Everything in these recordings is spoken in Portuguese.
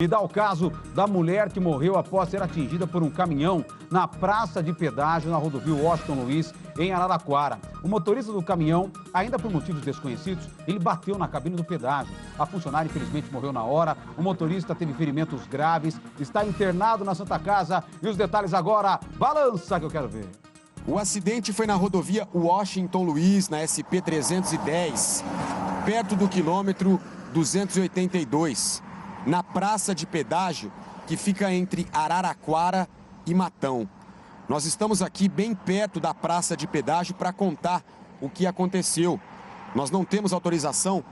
E dá o caso da mulher que morreu após ser atingida por um caminhão na praça de pedágio na rodovia Washington Luiz, em Araraquara. O motorista do caminhão, ainda por motivos desconhecidos, ele bateu na cabine do pedágio. A funcionária, infelizmente, morreu na hora. O motorista teve ferimentos graves, está internado na Santa Casa. E os detalhes agora, balança que eu quero ver. O acidente foi na rodovia Washington Luiz, na SP-310, perto do quilômetro 282. Na praça de pedágio que fica entre Araraquara e Matão. Nós estamos aqui bem perto da praça de pedágio para contar o que aconteceu. Nós não temos autorização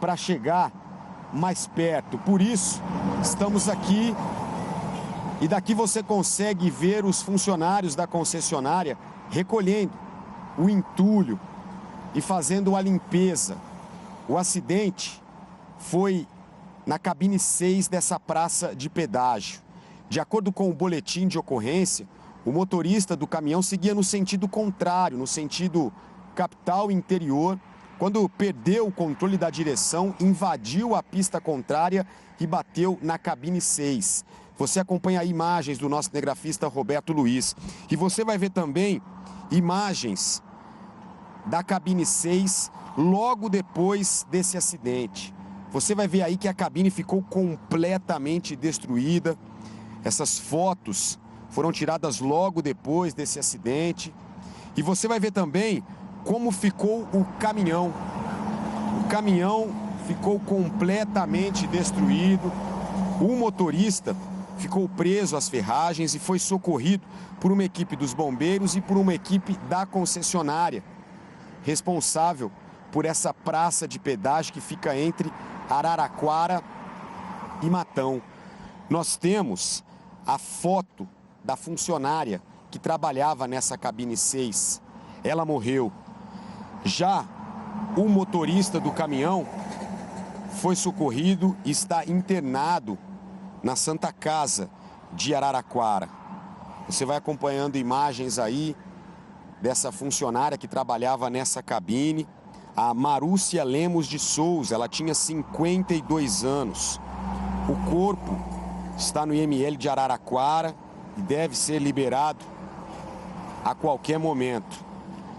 para chegar mais perto, por isso estamos aqui e daqui você consegue ver os funcionários da concessionária recolhendo o entulho e fazendo a limpeza. O acidente foi na cabine 6 dessa praça de pedágio. De acordo com o boletim de ocorrência, o motorista do caminhão seguia no sentido contrário, no sentido capital interior, quando perdeu o controle da direção, invadiu a pista contrária e bateu na cabine 6. Você acompanha aí imagens do nosso cinegrafista Roberto Luiz. E você vai ver também imagens da cabine 6 logo depois desse acidente. Você vai ver aí que a cabine ficou completamente destruída. Essas fotos foram tiradas logo depois desse acidente. E você vai ver também como ficou o caminhão. O caminhão ficou completamente destruído. O motorista ficou preso às ferragens e foi socorrido por uma equipe dos bombeiros e por uma equipe da concessionária, responsável por essa praça de pedágio que fica entre Araraquara e Matão. Nós temos a foto da funcionária que trabalhava nessa cabine 6. Ela morreu. Já o motorista do caminhão foi socorrido e está internado na Santa Casa de Araraquara. Você vai acompanhando imagens aí dessa funcionária que trabalhava nessa cabine. A Marúcia Lemos de Souza, ela tinha 52 anos. O corpo está no IML de Araraquara e deve ser liberado a qualquer momento.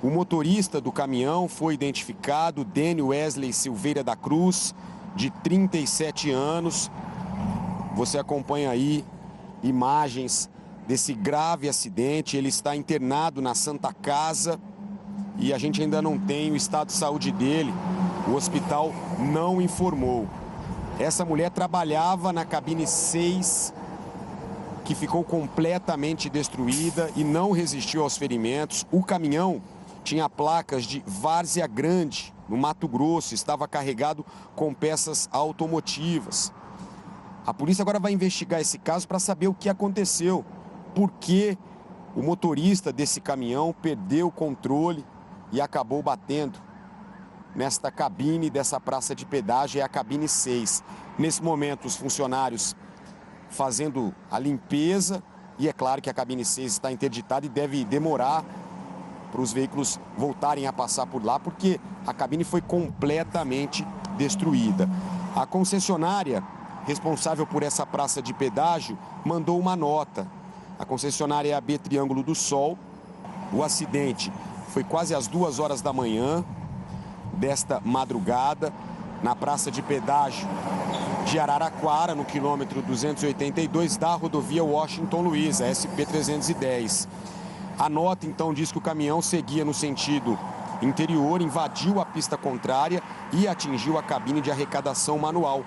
O motorista do caminhão foi identificado, Dênio Wesley Silveira da Cruz, de 37 anos. Você acompanha aí imagens desse grave acidente. Ele está internado na Santa Casa e a gente ainda não tem o estado de saúde dele. O hospital não informou. Essa mulher trabalhava na cabine 6, que ficou completamente destruída e não resistiu aos ferimentos. O caminhão tinha placas de Várzea Grande, no Mato Grosso, estava carregado com peças automotivas. A polícia agora vai investigar esse caso para saber o que aconteceu, por que o motorista desse caminhão perdeu o controle e acabou batendo nesta cabine dessa praça de pedágio, é a cabine 6. Nesse momento, os funcionários fazendo a limpeza e é claro que a cabine 6 está interditada e deve demorar para os veículos voltarem a passar por lá, porque a cabine foi completamente destruída. A concessionária responsável por essa praça de pedágio mandou uma nota. A concessionária é a B Triângulo do Sol. O acidente foi quase às 2 horas da manhã desta madrugada, na praça de pedágio de Araraquara, no quilômetro 282 da rodovia Washington Luiz, a SP-310. A nota, então, diz que o caminhão seguia no sentido interior, invadiu a pista contrária e atingiu a cabine de arrecadação manual.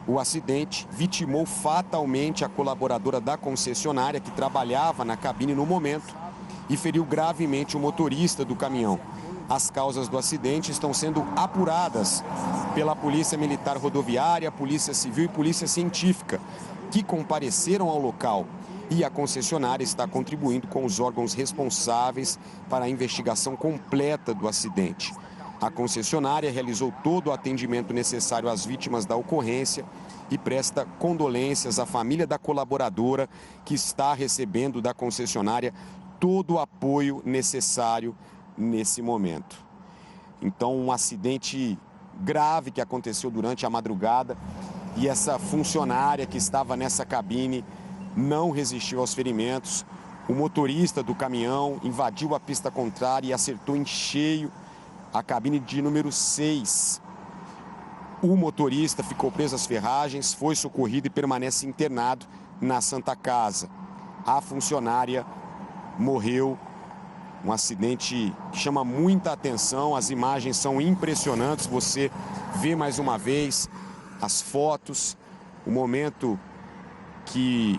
O acidente vitimou fatalmente a colaboradora da concessionária que trabalhava na cabine no momento e feriu gravemente o motorista do caminhão. As causas do acidente estão sendo apuradas pela Polícia Militar Rodoviária, Polícia Civil e Polícia Científica, que compareceram ao local. E a concessionária está contribuindo com os órgãos responsáveis para a investigação completa do acidente. A concessionária realizou todo o atendimento necessário às vítimas da ocorrência e presta condolências à família da colaboradora, que está recebendo da concessionária todo o apoio necessário nesse momento. Então, um acidente grave que aconteceu durante a madrugada e essa funcionária que estava nessa cabine não resistiu aos ferimentos. O motorista do caminhão invadiu a pista contrária e acertou em cheio a cabine de número 6. O motorista ficou preso às ferragens, foi socorrido e permanece internado na Santa Casa. A funcionária morreu. Um acidente que chama muita atenção, as imagens são impressionantes. Você vê mais uma vez as fotos, o momento que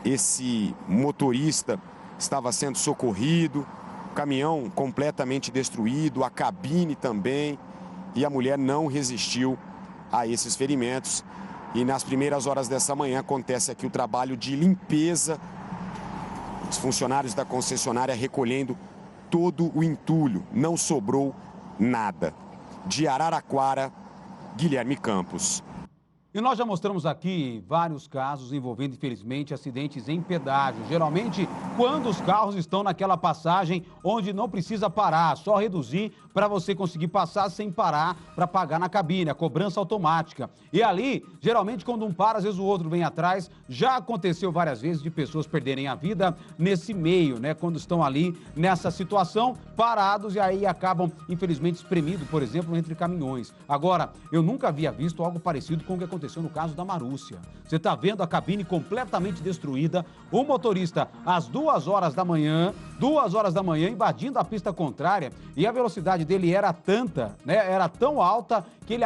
esse motorista estava sendo socorrido, o caminhão completamente destruído, a cabine também, e a mulher não resistiu a esses ferimentos. E nas primeiras horas dessa manhã acontece aqui o trabalho de limpeza, os funcionários da concessionária recolhendo todo o entulho, não sobrou nada. De Araraquara, Guilherme Campos. E nós já mostramos aqui vários casos envolvendo, infelizmente, acidentes em pedágio. Geralmente, quando os carros estão naquela passagem onde não precisa parar, só reduzir para você conseguir passar sem parar para pagar na cabine, a cobrança automática. E ali, geralmente, quando um para, às vezes o outro vem atrás. Já aconteceu várias vezes de pessoas perderem a vida nesse meio, né? Quando estão ali nessa situação, parados e aí acabam, infelizmente, espremidos, por exemplo, entre caminhões. Agora, eu nunca havia visto algo parecido com o que aconteceu no caso da Marúcia. Você está vendo a cabine completamente destruída, o motorista às 2 horas da manhã, invadindo a pista contrária, e a velocidade dele era tanta, né? Era tão alta que ele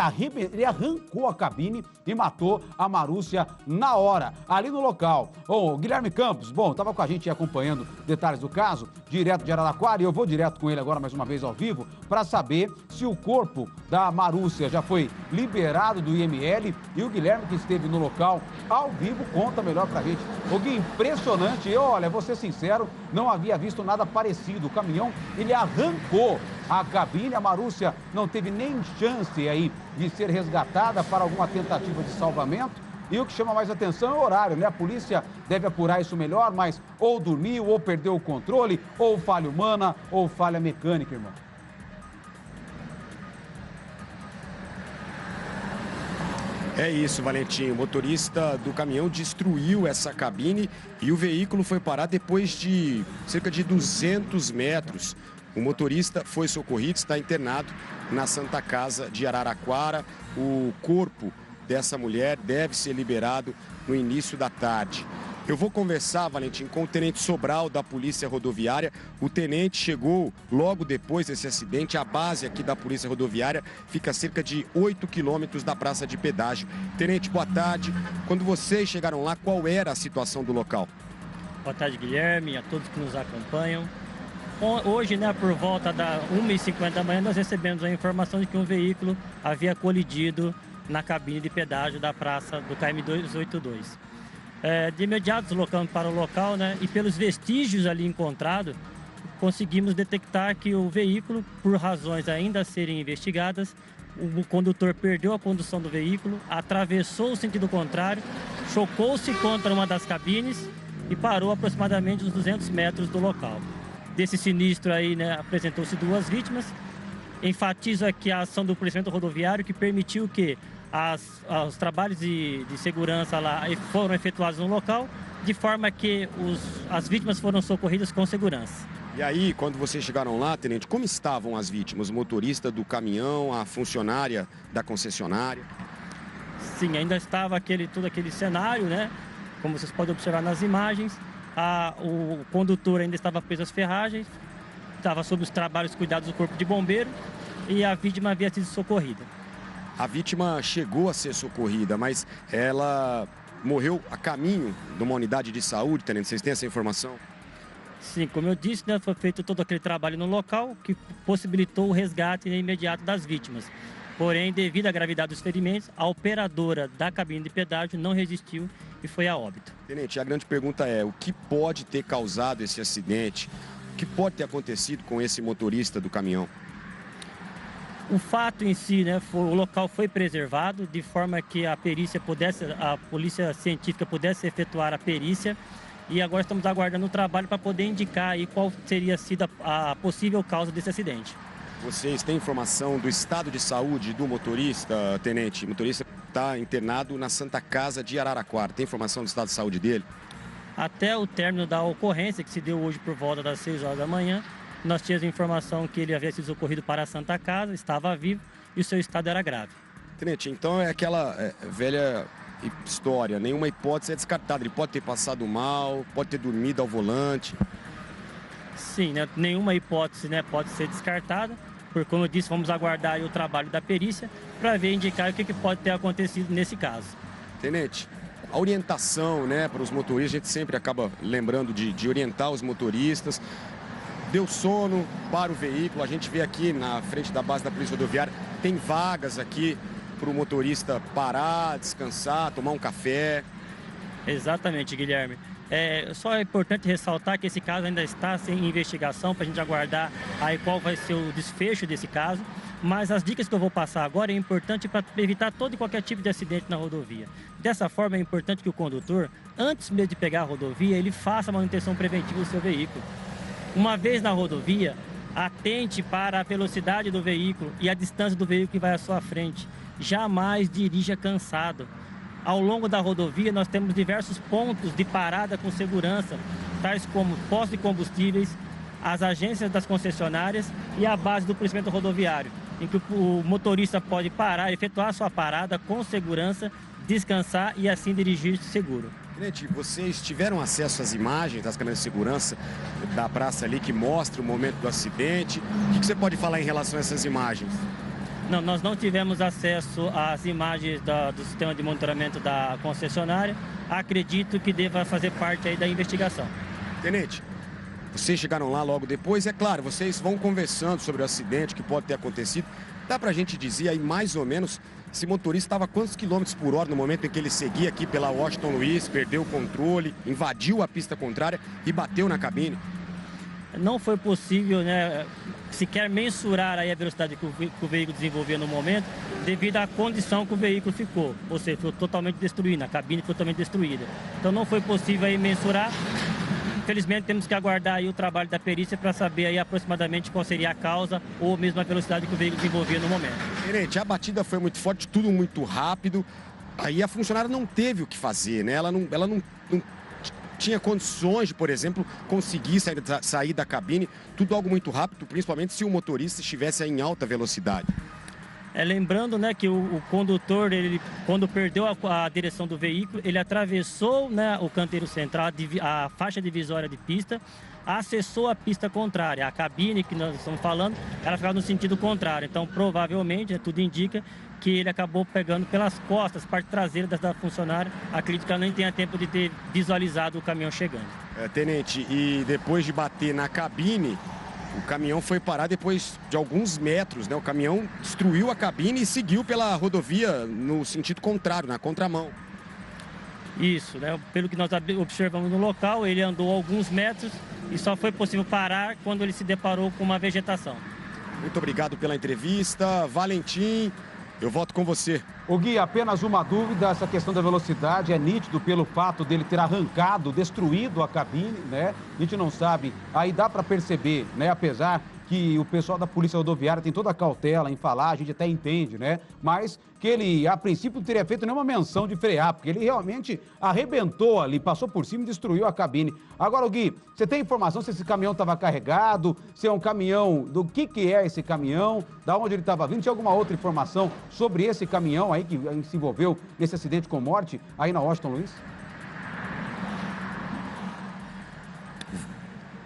arrancou a cabine e matou a Marúcia na hora, ali no local. O Guilherme Campos, estava com a gente acompanhando detalhes do caso, direto de Araraquara, e eu vou direto com ele agora mais uma vez ao vivo, para saber se o corpo da Marúcia já foi liberado do IML, e o Guilherme, que esteve no local ao vivo, conta melhor pra gente. O Gui, impressionante. Olha, vou ser sincero, não havia visto nada parecido. O caminhão, ele arrancou a cabine, a Marúcia não teve nem chance aí de ser resgatada para alguma tentativa de salvamento. E o que chama mais atenção é o horário, né? A polícia deve apurar isso melhor, mas ou dormiu, ou perdeu o controle, ou falha humana, ou falha mecânica, irmão. É isso, Valentim. O motorista do caminhão destruiu essa cabine e o veículo foi parar depois de cerca de 200 metros. O motorista foi socorrido, está internado na Santa Casa de Araraquara. O corpo dessa mulher deve ser liberado no início da tarde. Eu vou conversar, Valentim, com o tenente Sobral da Polícia Rodoviária. O tenente chegou logo depois desse acidente. A base aqui da Polícia Rodoviária fica a cerca de 8 quilômetros da praça de pedágio. Tenente, boa tarde. Quando vocês chegaram lá, qual era a situação do local? Boa tarde, Guilherme, a todos que nos acompanham. Hoje, né, por volta da 1h50 da manhã, nós recebemos a informação de que um veículo havia colidido na cabine de pedágio da praça do KM 282. De imediato deslocamos para o local, né, e pelos vestígios ali encontrados, conseguimos detectar que o veículo, por razões ainda a serem investigadas, o condutor perdeu a condução do veículo, atravessou o sentido contrário, chocou-se contra uma das cabines e parou aproximadamente uns 200 metros do local. Desse sinistro aí, né, apresentou-se 2 vítimas. Enfatizo aqui a ação do policiamento rodoviário que permitiu que os trabalhos de segurança lá foram efetuados no local, de forma que as vítimas foram socorridas com segurança. E aí, quando vocês chegaram lá, tenente, como estavam as vítimas? O motorista do caminhão, a funcionária da concessionária? Sim, ainda estava todo aquele cenário, né? Como vocês podem observar nas imagens. O condutor ainda estava preso às ferragens, estava sob os trabalhos cuidados do corpo de bombeiro e a vítima havia sido socorrida. A vítima chegou a ser socorrida, mas ela morreu a caminho de uma unidade de saúde, tenente. Vocês têm essa informação? Sim, como eu disse, né, foi feito todo aquele trabalho no local que possibilitou o resgate imediato das vítimas. Porém, devido à gravidade dos ferimentos, a operadora da cabine de pedágio não resistiu e foi a óbito. Tenente, a grande pergunta é, o que pode ter causado esse acidente? O que pode ter acontecido com esse motorista do caminhão? O fato em si, né, o local foi preservado de forma que a polícia científica pudesse efetuar a perícia, e agora estamos aguardando o trabalho para poder indicar aí qual teria sido a possível causa desse acidente. Vocês têm informação do estado de saúde do motorista, tenente? O motorista está internado na Santa Casa de Araraquara. Tem informação do estado de saúde dele? Até o término da ocorrência, que se deu hoje por volta das 6 horas da manhã, nós tínhamos informação que ele havia sido socorrido para a Santa Casa, estava vivo e o seu estado era grave. Tenente, então é aquela velha história, nenhuma hipótese é descartada. Ele pode ter passado mal, pode ter dormido ao volante. Sim, né? Nenhuma hipótese, né, pode ser descartada, porque, como eu disse, vamos aguardar aí o trabalho da perícia para ver, indicar o que pode ter acontecido nesse caso. Tenente, a orientação, né, para os motoristas, a gente sempre acaba lembrando de orientar os motoristas. Deu sono para o veículo, a gente vê aqui na frente da base da Polícia Rodoviária, tem vagas aqui para o motorista parar, descansar, tomar um café. Exatamente, Guilherme. Só é importante ressaltar que esse caso ainda está sem investigação, para a gente aguardar aí qual vai ser o desfecho desse caso. Mas as dicas que eu vou passar agora é importante para evitar todo e qualquer tipo de acidente na rodovia. Dessa forma, é importante que o condutor, antes mesmo de pegar a rodovia, ele faça a manutenção preventiva do seu veículo. Uma vez na rodovia, atente para a velocidade do veículo e a distância do veículo que vai à sua frente. Jamais dirija cansado. Ao longo da rodovia, nós temos diversos pontos de parada com segurança, tais como postos de combustíveis, as agências das concessionárias e a base do policiamento rodoviário, em que o motorista pode parar, efetuar sua parada com segurança, descansar e assim dirigir seguro. Tenente, vocês tiveram acesso às imagens das câmeras de segurança da praça ali que mostra o momento do acidente? O que você pode falar em relação a essas imagens? Não, nós não tivemos acesso às imagens do sistema de monitoramento da concessionária. Acredito que deva fazer parte aí da investigação. Tenente, vocês chegaram lá logo depois, é claro, vocês vão conversando sobre o acidente que pode ter acontecido. Dá pra gente dizer aí mais ou menos esse motorista estava a quantos quilômetros por hora no momento em que ele seguia aqui pela Washington Luiz, perdeu o controle, invadiu a pista contrária e bateu na cabine? Não foi possível, né, sequer mensurar aí a velocidade que o veículo desenvolvia no momento, devido à condição que o veículo ficou, ou seja, foi totalmente destruído, a cabine foi totalmente destruída. Então não foi possível aí mensurar. Infelizmente temos que aguardar aí o trabalho da perícia para saber aí aproximadamente qual seria a causa ou mesmo a velocidade que o veículo desenvolvia no momento. Tenente, a batida foi muito forte, tudo muito rápido. Aí a funcionária não teve o que fazer, né? Ela não tinha condições de, por exemplo, conseguir sair da cabine. Tudo algo muito rápido, principalmente se o motorista estivesse aí em alta velocidade. Lembrando, né, que o condutor, ele, quando perdeu a direção do veículo, ele atravessou, né, o canteiro central, a faixa divisória de pista, acessou a pista contrária. A cabine que nós estamos falando, ela ficava no sentido contrário. Então, provavelmente, né, tudo indica que ele acabou pegando pelas costas, parte traseira da funcionária. Acredito que ela nem tenha tempo de ter visualizado o caminhão chegando. Tenente, e depois de bater na cabine, o caminhão foi parar depois de alguns metros, né? O caminhão destruiu a cabine e seguiu pela rodovia no sentido contrário, na contramão. Isso, né? Pelo que nós observamos no local, ele andou alguns metros e só foi possível parar quando ele se deparou com uma vegetação. Muito obrigado pela entrevista. Valentim, eu volto com você. O Gui, apenas uma dúvida, essa questão da velocidade é nítido pelo fato dele ter arrancado, destruído a cabine, né? A gente não sabe, aí dá para perceber, né? Apesar que o pessoal da Polícia Rodoviária tem toda a cautela em falar, a gente até entende, né? Mas que ele, a princípio, não teria feito nenhuma menção de frear, porque ele realmente arrebentou ali, passou por cima e destruiu a cabine. Agora, Gui, você tem informação se esse caminhão estava carregado, se é um caminhão, do que é esse caminhão, da onde ele estava vindo? Tinha alguma outra informação sobre esse caminhão aí que se envolveu nesse acidente com morte aí na Washington Luiz?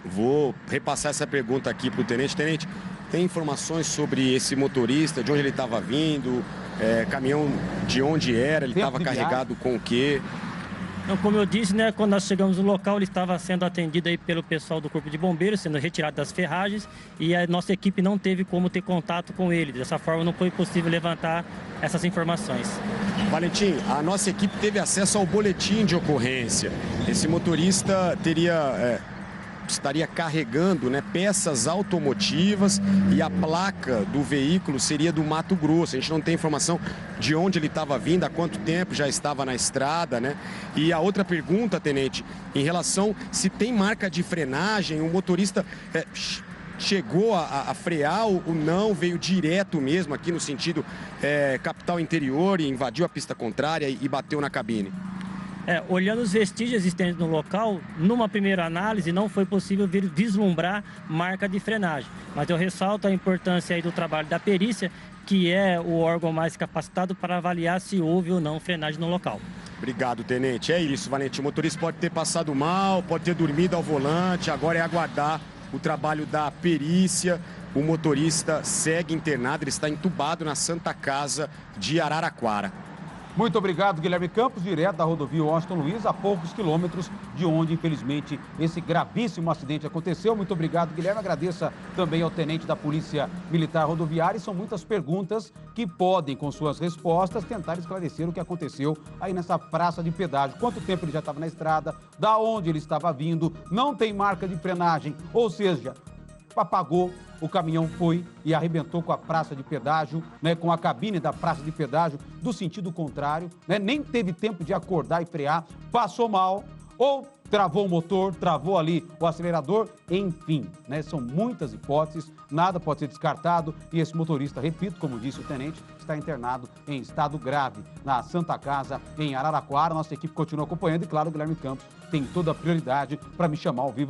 Vou repassar essa pergunta aqui para o tenente. Tenente, tem informações sobre esse motorista, de onde ele estava vindo, caminhão de onde era, ele estava carregado com o quê? Então, como eu disse, né, quando nós chegamos no local, ele estava sendo atendido aí pelo pessoal do Corpo de Bombeiros, sendo retirado das ferragens, e a nossa equipe não teve como ter contato com ele. Dessa forma, não foi possível levantar essas informações. Valentim, a nossa equipe teve acesso ao boletim de ocorrência. Esse motorista estaria carregando, né, peças automotivas e a placa do veículo seria do Mato Grosso. A gente não tem informação de onde ele estava vindo, há quanto tempo já estava na estrada, né? E a outra pergunta, tenente, em relação se tem marca de frenagem, o motorista chegou a frear ou não, veio direto mesmo aqui no sentido capital interior e invadiu a pista contrária e bateu na cabine? Olhando os vestígios existentes no local, numa primeira análise não foi possível vislumbrar marca de frenagem. Mas eu ressalto a importância aí do trabalho da perícia, que é o órgão mais capacitado para avaliar se houve ou não frenagem no local. Obrigado, tenente. É isso, Valentim. O motorista pode ter passado mal, pode ter dormido ao volante, agora é aguardar o trabalho da perícia. O motorista segue internado, ele está entubado na Santa Casa de Araraquara. Muito obrigado, Guilherme Campos, direto da rodovia Washington Luiz, a poucos quilômetros de onde, infelizmente, esse gravíssimo acidente aconteceu. Muito obrigado, Guilherme. Agradeça também ao tenente da Polícia Militar Rodoviária. E são muitas perguntas que podem, com suas respostas, tentar esclarecer o que aconteceu aí nessa praça de pedágio. Quanto tempo ele já estava na estrada, da onde ele estava vindo, não tem marca de frenagem, ou seja, apagou, o caminhão foi e arrebentou com a praça de pedágio, né, com a cabine da praça de pedágio do sentido contrário, né, nem teve tempo de acordar e frear, passou mal, ou travou o motor, travou ali o acelerador, enfim, né, são muitas hipóteses, nada pode ser descartado e esse motorista, repito, como disse o tenente, está internado em estado grave na Santa Casa, em Araraquara. Nossa equipe continua acompanhando e, claro, o Guilherme Campos tem toda a prioridade para me chamar ao vivo aqui.